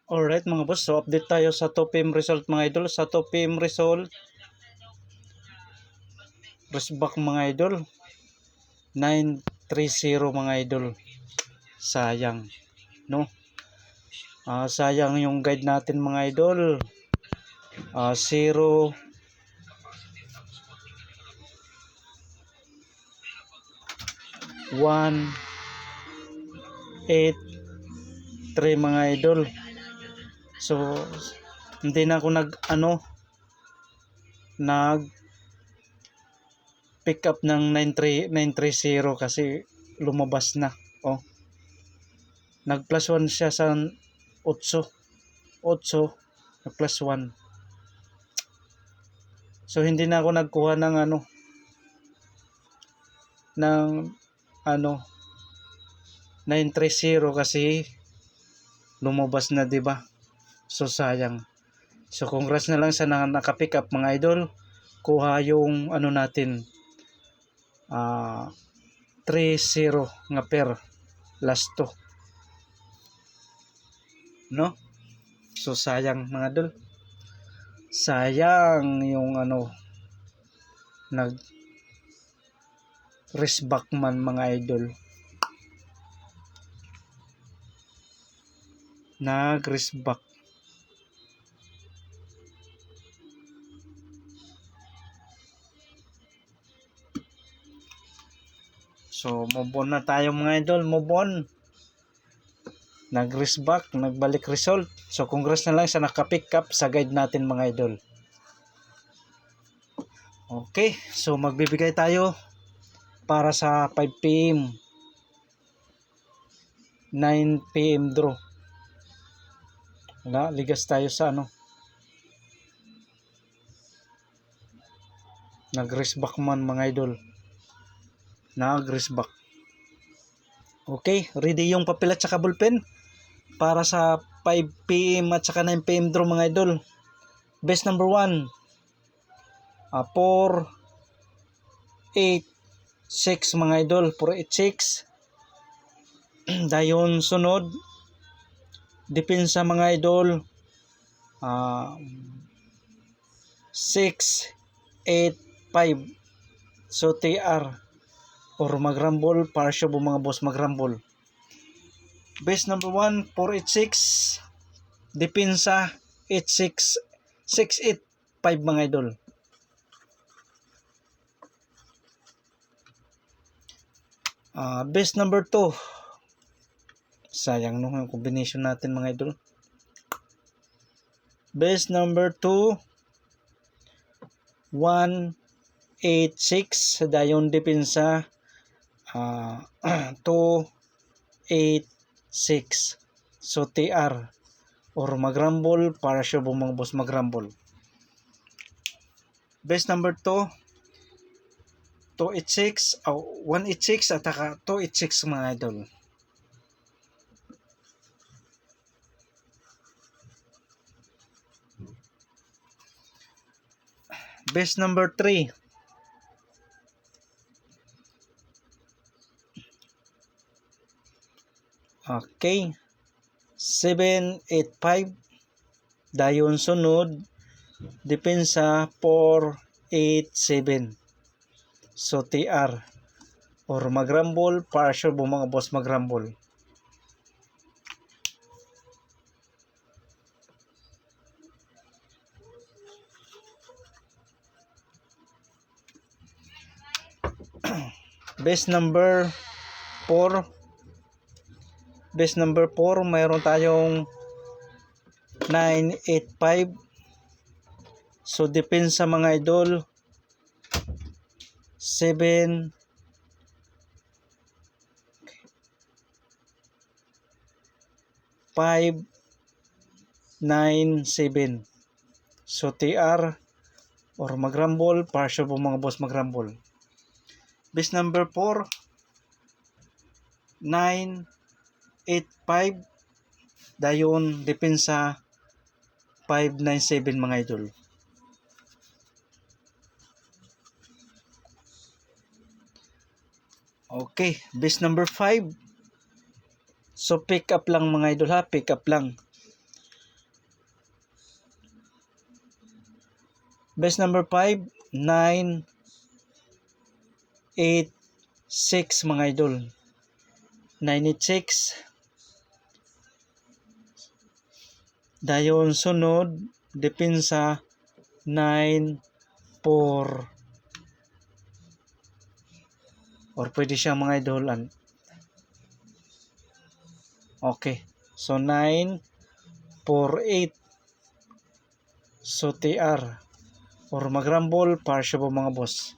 Alright mga boss, so update tayo sa 2 PM result mga idol. Sa 2 PM result, resback mga idol, 930 mga idol. Sayang, no? Sayang yung guide natin mga idol. 0 1 8 3 mga idol. So hindi na ako nag pick up ng 930 kasi lumabas na. Nag plus 1 siya sa 8 nag plus 1. So hindi na ako nagkuha ng ng 930 kasi lumabas na, 'di ba? So sayang. So congrats na lang sa naka-pick up mga idol. Kuha yung natin 30 nga per last 2, no? So sayang mga idol. Sayang yung nag resback man mga idol. Nag resback. So move on na tayo mga idol, move on. Nag-resback, nagbalik result. So congrats na lang sa naka-pick up sa guide natin mga idol. Okay, so magbibigay tayo para sa 5 PM 9 PM draw. Ligas tayo sa nag-resback man mga idol. Nag-resback. Okay, ready yung papel at saka ballpen para sa 5 PM at saka 9 PM draw mga idol. Best number 1, 4 8 6 mga idol, 486. Dayon sunod, depensa mga idol, 6 8 5. So TR or magrambol, parsyo po mga boss, magrambol. Base number 1, 486. Depensa 86 685 mga idol. Base number 2. Sayang yung combination natin mga idol. Base number 2, 186. Dayon depensa 286. So TR or magrambol, para sure po mga boss, magrambol. Base number 2, 286, 186 at saka 286 mga idol. Base number 3, okay, 785. Dayon sunod, depensa 487. So TR or magrambol, para sure po mga boss, magrambol. Base number 4, mayroon tayong 985. So depensa mga idol 7 597. So TR or magrambol, para sure po mga boss, magrambol. Base number 4, 985. Dayon depensa 597 mga idol. Okay, base number 5. So pick up lang mga idol ha, pick up lang. Best number 5, 9, 8, 6 mga idol. 986. Dayon sunod, depensa 9, 4. Or pwede siya mga idol. Okay. So 9, 4, 8. So TR. Or magrambol, partial po mga boss.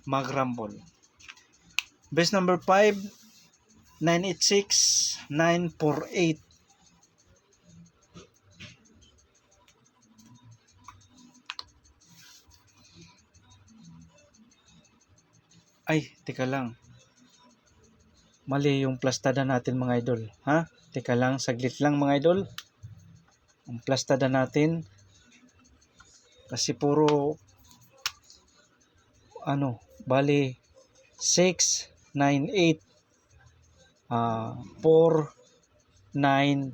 Magrambol. Best number 5, 986, 948. Ay, teka lang. Mali yung plastada natin mga idol. Ha? Teka lang, saglit lang mga idol. Ang plastada natin. Kasi puro bali 6, 9, 8. 4, 9,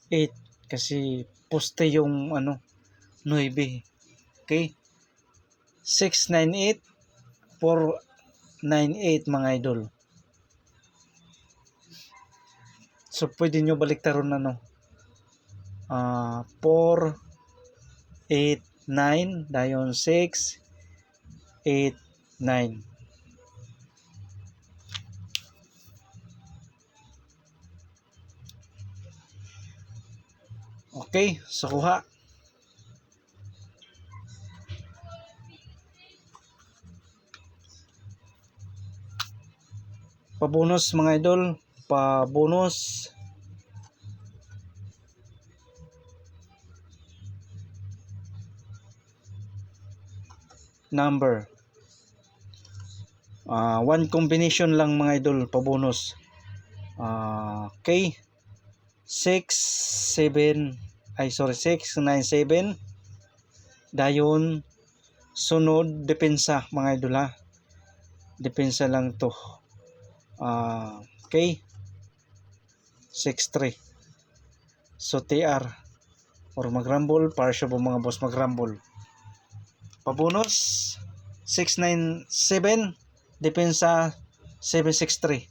8. Kasi poste yung 9. Okay? 6, 9, 8. 4, 9, 8 mga idol. So pwede nyo baliktaron 4, 8, 9. Dayon 6, 8, 9. Okay, so kuha. Pabonus mga idol, pabonus. Number. One combination lang mga idol, pabonus. Okay. 6, 7. 6, 9, 7. Dayon sunod depensa mga idol ha. Depensa lang to. Okay. 6, 3. So TR or magrambol, partial po mga boss, magrambol. Pabonus 6, 9, 7. Depensa 7, 6, 3.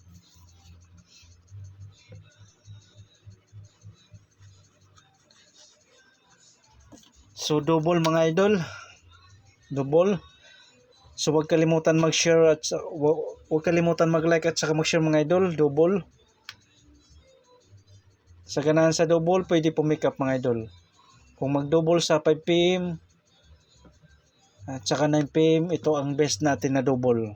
So double mga idol. Double. So huwag kalimutan mag-share at huwag kalimutan mag-like at saka mag-share mga idol. Double. Sa ganahan sa double, pwede pumikap mga idol. Kung mag-double sa 5 PM at saka 9 PM, ito ang best natin na double.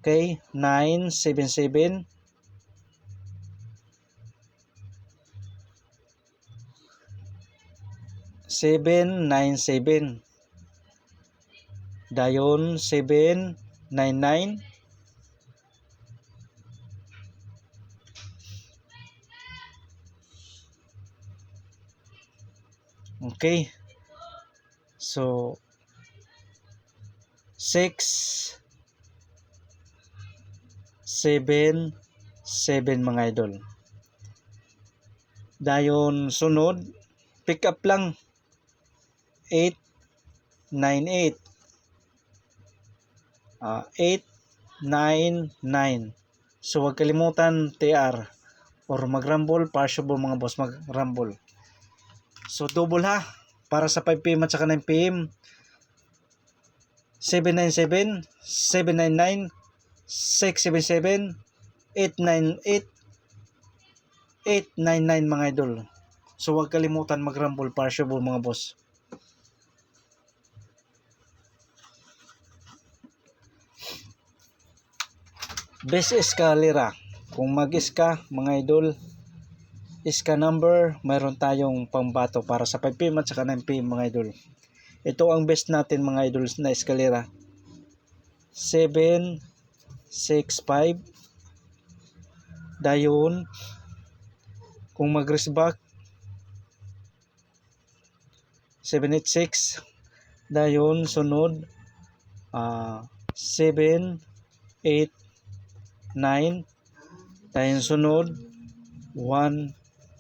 Okay, 9, 7, 7. Seven, 9, 7. Dayon 7, 9, 9. Okay. So 6, 7, 7 mga idol. Dayon sunod, pick up lang 8, 9, 8. 8, 9, 9. So huwag kalimutan TR or magrambol, partial mga boss, magrambol. So double ha, para sa 5 PM at saka 9 PM. 797, 799, 677, 898, 899 mga idol. So huwag kalimutan magrambol, partial mga boss. Best escalera. Kung mag-iska mga idol, iska number, mayroon tayong pambato para sa 5 PM at saka 9 PM mga idol. Ito ang best natin mga idol na eskalera. 7, 6, 5. Dayon, kung mag-race back, 786. Dayon, sunod, 7, 8, 9. Dayon sunod 1,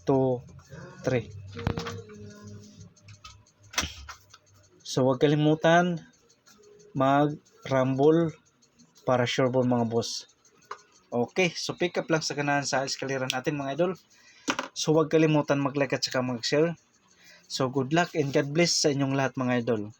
2, 3. So huwag kalimutan mag-rumble para sure ball mga boss. Okay, so pick up lang sa ganahan sa eskalera natin mga idol. So huwag kalimutan mag-like at saka mag-share. So good luck and God bless sa inyong lahat mga idol.